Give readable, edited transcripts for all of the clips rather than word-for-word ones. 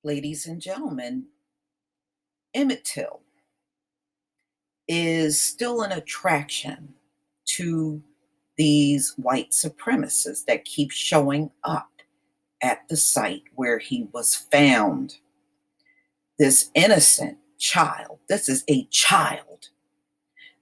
Ladies and gentlemen, Emmett Till is still an attraction to these white supremacists that keep showing up at the site where he was found. This innocent child, this is a child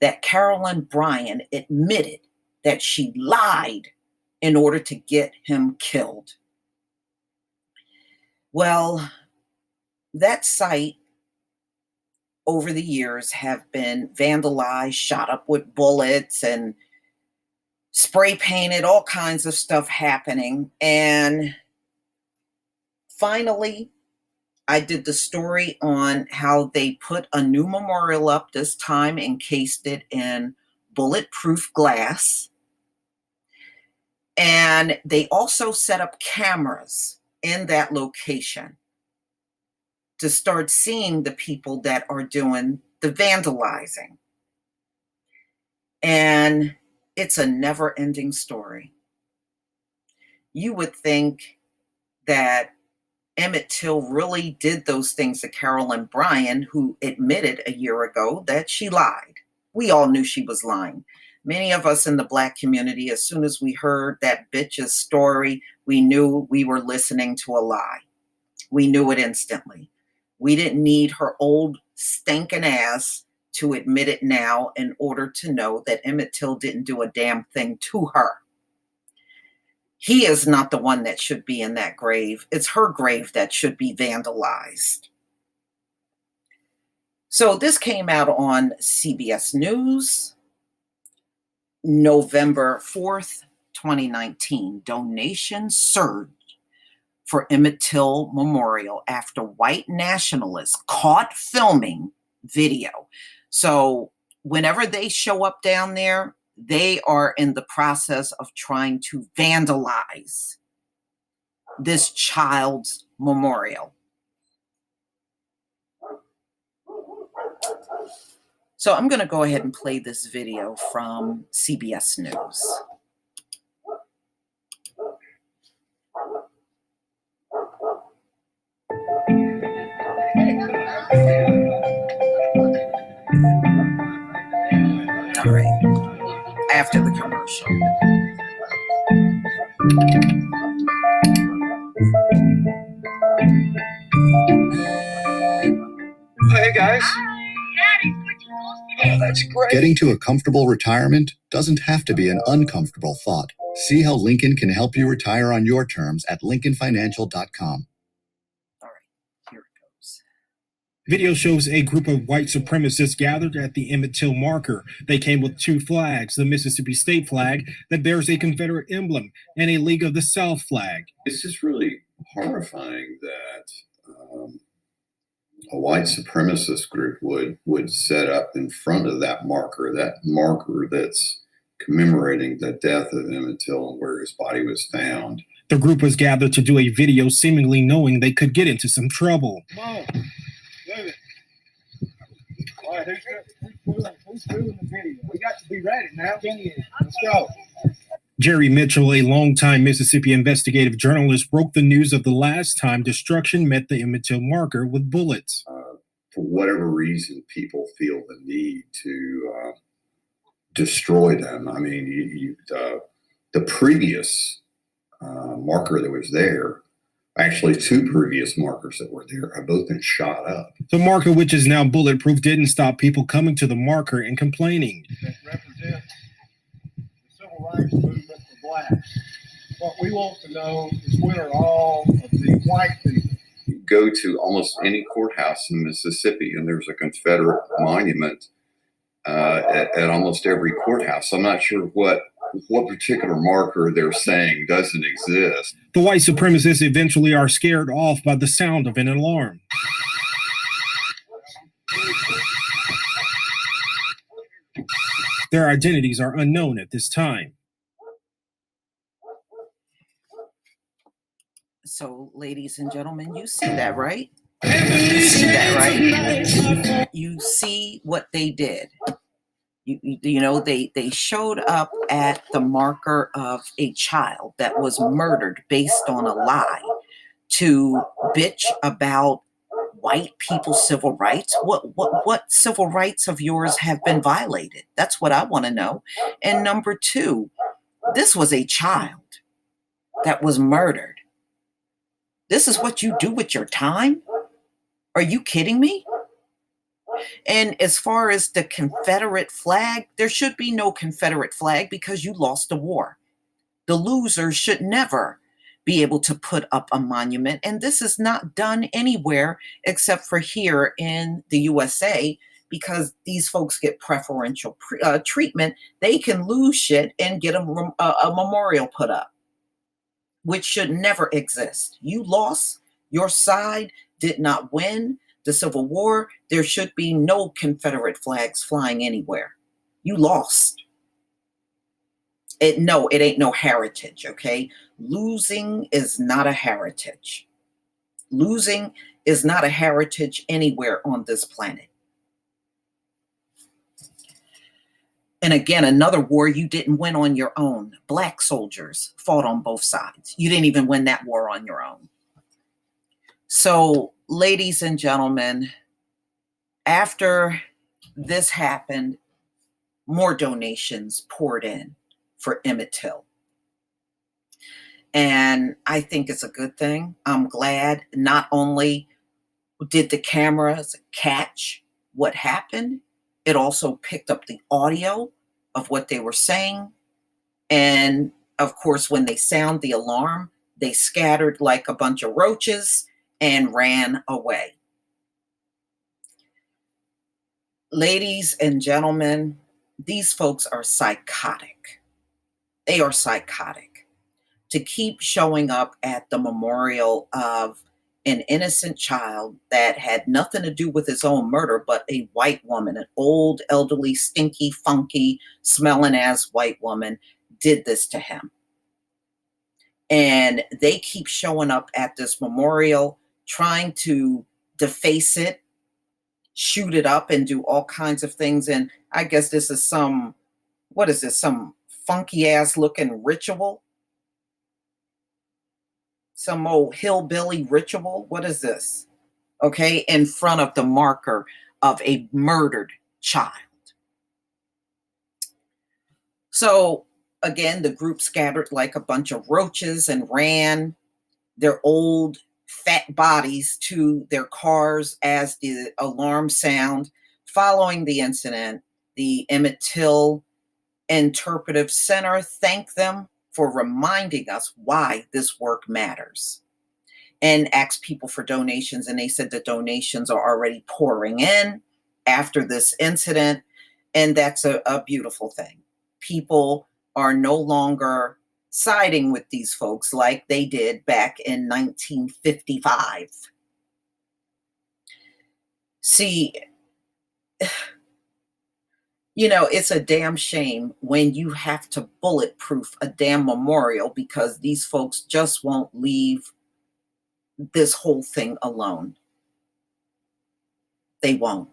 that Carolyn Bryan admitted that she lied in order to get him killed. Well, that site over the years have been vandalized, shot up with bullets and spray painted, all kinds of stuff happening. And finally, I did the story on how they put a new memorial up, this time encased it in bulletproof glass. And they also set up cameras in that location to start seeing the people that are doing the vandalizing. And it's a never-ending story. You would think that Emmett Till really did those things to Carolyn Bryan, who admitted a year ago that she lied. We all knew she was lying. Many of us in the Black community, as soon as we heard that bitch's story, we knew we were listening to a lie. We knew it instantly. We didn't need her old stinking ass to admit it now in order to know that Emmett Till didn't do a damn thing to her. He is not the one that should be in that grave. It's her grave that should be vandalized. So this came out on CBS News, November 4th, 2019. Donations surged for Emmett Till Memorial after white nationalists caught filming video. So whenever they show up down there, they are in the process of trying to vandalize this child's memorial. So I'm going to go ahead and play this video from CBS News. All right, after the commercial. Hey guys. Oh, that's great. Getting to a comfortable retirement doesn't have to be an uncomfortable thought. See how Lincoln can help you retire on your terms at lincolnfinancial.com. All right, here it goes. Video shows a group of white supremacists gathered at the Emmett Till marker. They came with two flags, the Mississippi state flag that bears a Confederate emblem and a League of the South flag. It's just really horrifying that a white supremacist group would set up in front of that marker that's commemorating the death of Emmett Till and where his body was found. The group was gathered to do a video, seemingly knowing they could get into some trouble. Come on, move it. All right, who's doing the video? We got to be ready now. Let's go. Jerry Mitchell, a longtime Mississippi investigative journalist, broke the news of the last time destruction met the Emmett Till marker with bullets. For whatever reason, people feel the need to destroy them. I mean, the previous marker that was there, actually two previous markers that were there, have both been shot up. The marker, which is now bulletproof, didn't stop people coming to the marker and complaining. That represents the civil rights movement for blacks. What we want to know is when are all of the white people. You go to almost any courthouse in Mississippi, and there's a Confederate monument at almost every courthouse. I'm not sure what particular marker they're saying doesn't exist. The white supremacists eventually are scared off by the sound of an alarm. Their identities are unknown at this time. So, ladies and gentlemen, you see that, right? You see that, right? You see what they did. You know, they showed up at the marker of a child that was murdered based on a lie to bitch about white people's civil rights. What civil rights of yours have been violated? That's what I want to know. And number two, this was a child that was murdered. This is what you do with your time? Are you kidding me? And as far as the Confederate flag, there should be no Confederate flag because you lost the war. The losers should never be able to put up a monument. And this is not done anywhere except for here in the USA, because these folks get preferential treatment. They can lose shit and get a memorial put up, which should never exist. You lost. Your side did not win the Civil War. There should be no Confederate flags flying anywhere. You lost. It ain't no heritage, okay? Losing is not a heritage. Losing is not a heritage anywhere on this planet. And again, another war you didn't win on your own. Black soldiers fought on both sides. You didn't even win that war on your own. So, ladies and gentlemen, after this happened, more donations poured in for Emmett Till. And I think it's a good thing. I'm glad not only did the cameras catch what happened, it also picked up the audio of what they were saying. And of course, when they sound the alarm, they scattered like a bunch of roaches and ran away. Ladies and gentlemen, these folks are psychotic. They are psychotic. To keep showing up at the memorial of an innocent child that had nothing to do with his own murder, but a white woman, an old, elderly, stinky, funky, smelling ass white woman, did this to him. And they keep showing up at this memorial, trying to deface it, shoot it up, and do all kinds of things. And I guess this is some funky ass looking ritual? Some old hillbilly ritual? What is this? Okay, in front of the marker of a murdered child. So again, the group scattered like a bunch of roaches and ran their old fat bodies to their cars as the alarm sound. Following the incident, the Emmett Till Interpretive Center thanked them for reminding us why this work matters, and asked people for donations. And they said the donations are already pouring in after this incident. And that's a beautiful thing. People are no longer siding with these folks like they did back in 1955. See, it's a damn shame when you have to bulletproof a damn memorial because these folks just won't leave this whole thing alone. They won't,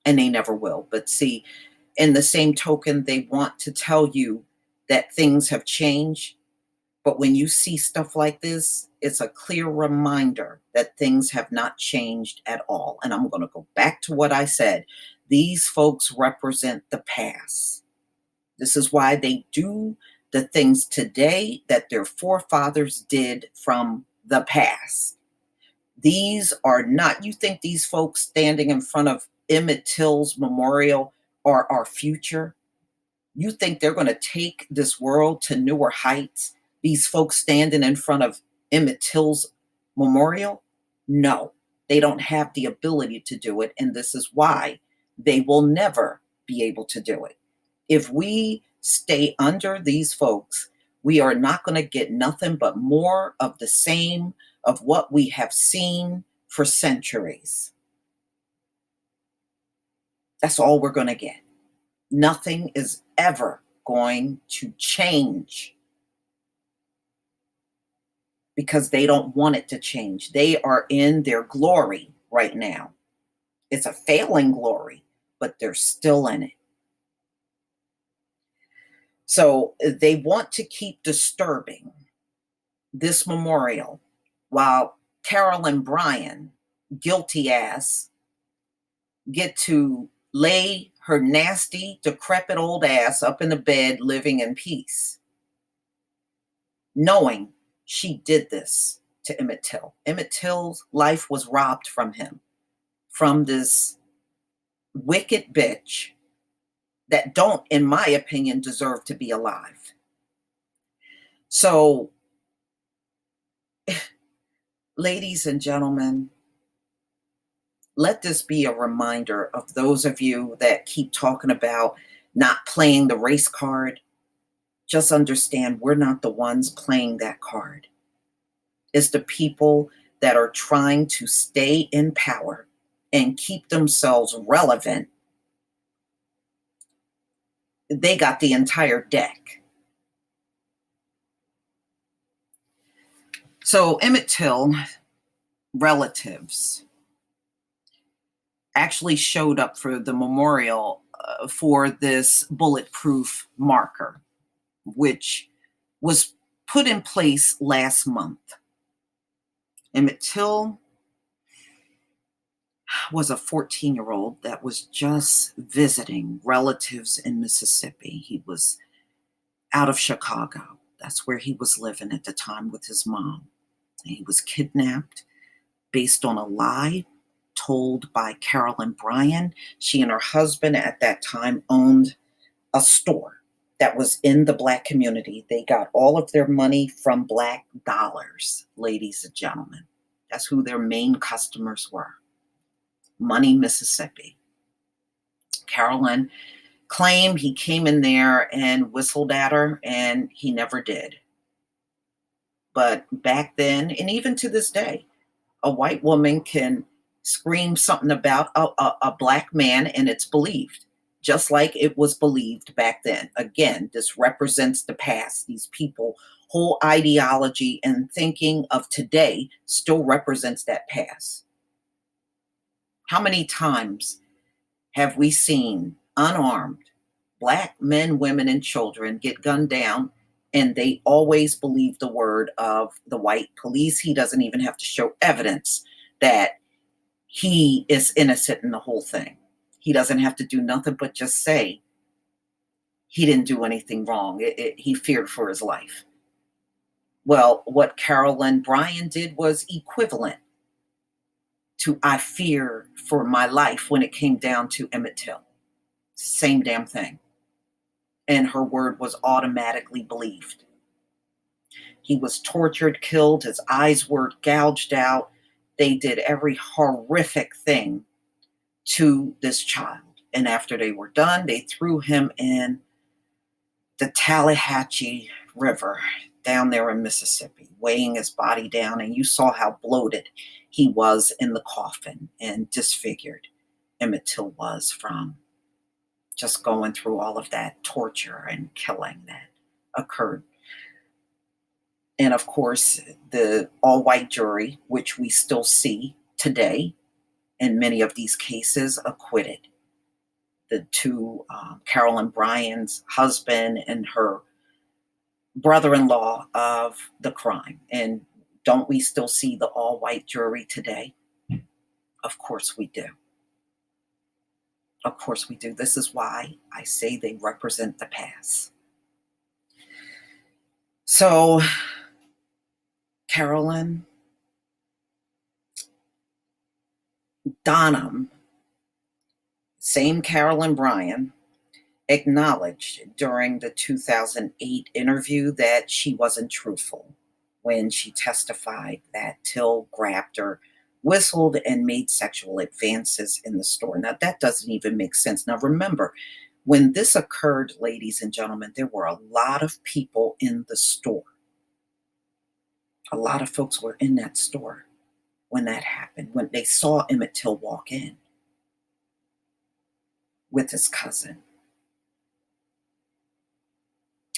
and they never will. But see, in the same token, they want to tell you that things have changed. But when you see stuff like this, it's a clear reminder that things have not changed at all. And I'm going to go back to what I said. These folks represent the past. This is why they do the things today that their forefathers did from the past. These are not, you think these folks standing in front of Emmett Till's memorial are our future? You think they're going to take this world to newer heights? These folks standing in front of Emmett Till's memorial? No, they don't have the ability to do it. And this is why they will never be able to do it. If we stay under these folks, we are not going to get nothing but more of the same of what we have seen for centuries. That's all we're going to get. Nothing is ever going to change because they don't want it to change. They are in their glory right now. It's a failing glory, but they're still in it. So they want to keep disturbing this memorial while Carol and Brian, guilty ass, get to lay her nasty, decrepit old ass up in the bed living in peace, knowing she did this to Emmett Till. Emmett Till's life was robbed from him, from this wicked bitch that don't, in my opinion, deserve to be alive. So, ladies and gentlemen, let this be a reminder of those of you that keep talking about not playing the race card. Just understand we're not the ones playing that card. It's the people that are trying to stay in power and keep themselves relevant. They got the entire deck. So Emmett Till relatives actually showed up for the memorial for this bulletproof marker, which was put in place last month. Emmett Till was a 14-year-old that was just visiting relatives in Mississippi. He was out of Chicago. That's where he was living at the time with his mom. And he was kidnapped based on a lie told by Carolyn Bryan. She and her husband at that time owned a store that was in the Black community. They got all of their money from Black dollars, ladies and gentlemen. That's who their main customers were. Money, Mississippi. Carolyn claimed he came in there and whistled at her, and he never did. But back then, and even to this day, a white woman can scream something about a Black man and it's believed, just like it was believed back then. Again, this represents the past. These people, whole ideology and thinking of today still represents that past. How many times have we seen unarmed Black men, women, and children get gunned down, and they always believe the word of the white police? He doesn't even have to show evidence that he is innocent in the whole thing. He doesn't have to do nothing but just say he didn't do anything wrong. He feared for his life. Well, what Carolyn Bryan did was equivalent to I fear for my life when it came down to Emmett Till. Same damn thing. And her word was automatically believed. He was tortured, killed, his eyes were gouged out. They did every horrific thing to this child. And after they were done, they threw him in the Tallahatchie River down there in Mississippi, weighing his body down. And you saw how bloated he was in the coffin and disfigured Emmett Till was from just going through all of that torture and killing that occurred. And of course, the all-white jury, which we still see today in many of these cases, acquitted the two, Carolyn Bryan's husband and her brother-in-law, of the crime. And don't we still see the all-white jury today? Of course we do. Of course we do. This is why I say they represent the past. So, Carolyn Donham, same Carolyn Bryan, acknowledged during the 2008 interview that she wasn't truthful when she testified that Till grabbed her, whistled, and made sexual advances in the store. Now, that doesn't even make sense. Now, remember, when this occurred, ladies and gentlemen, there were a lot of people in the store. A lot of folks were in that store when that happened, when they saw Emmett Till walk in with his cousin.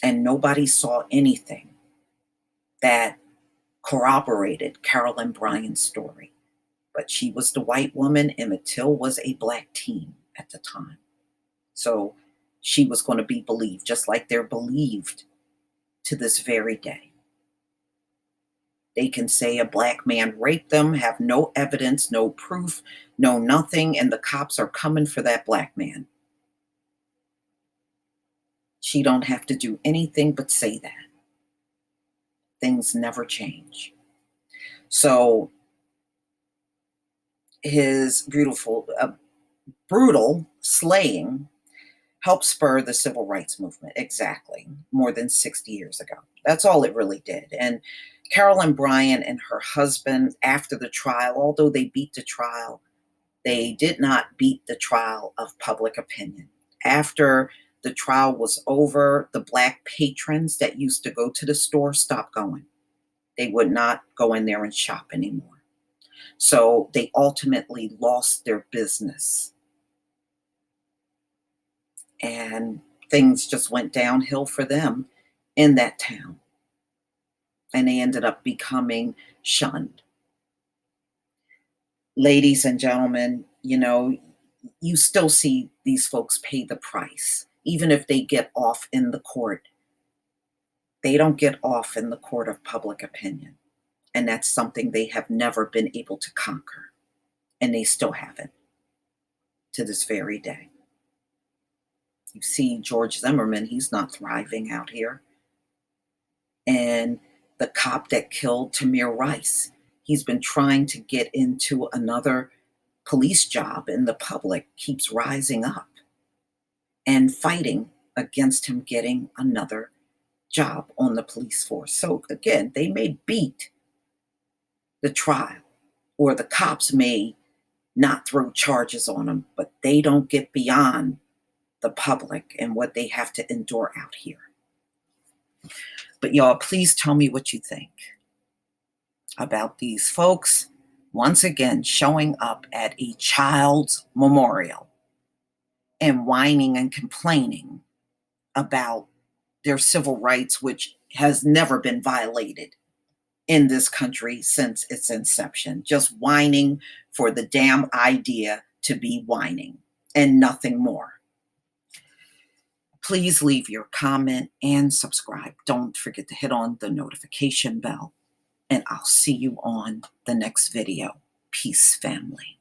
And nobody saw anything that corroborated Carolyn Bryan's story. But she was the white woman. Emmett Till was a Black teen at the time. So she was going to be believed, just like they're believed to this very day. They can say a black man raped them, have no evidence, no proof, no nothing, and the cops are coming for that black man. She don't have to do anything but say that. Things never change. So his brutal slaying helped spur the civil rights movement, exactly, more than 60 years ago. That's all it really did. And Carolyn Bryant and her husband, after the trial, although they beat the trial, they did not beat the trial of public opinion. After the trial was over, the black patrons that used to go to the store stopped going. They would not go in there and shop anymore. So they ultimately lost their business. And things just went downhill for them in that town. And they ended up becoming shunned. Ladies and gentlemen, you still see these folks pay the price. Even if they get off in the court, they don't get off in the court of public opinion. And that's something they have never been able to conquer. And they still haven't to this very day. You see George Zimmerman, he's not thriving out here. And the cop that killed Tamir Rice, he's been trying to get into another police job, and the public keeps rising up and fighting against him getting another job on the police force. So again, they may beat the trial, or the cops may not throw charges on them, but they don't get beyond the public and what they have to endure out here. But y'all, please tell me what you think about these folks once again showing up at a child's memorial and whining and complaining about their civil rights, which has never been violated in this country since its inception. Just whining for the damn idea to be whining and nothing more. Please leave your comment and subscribe. Don't forget to hit on the notification bell, and I'll see you on the next video. Peace, family.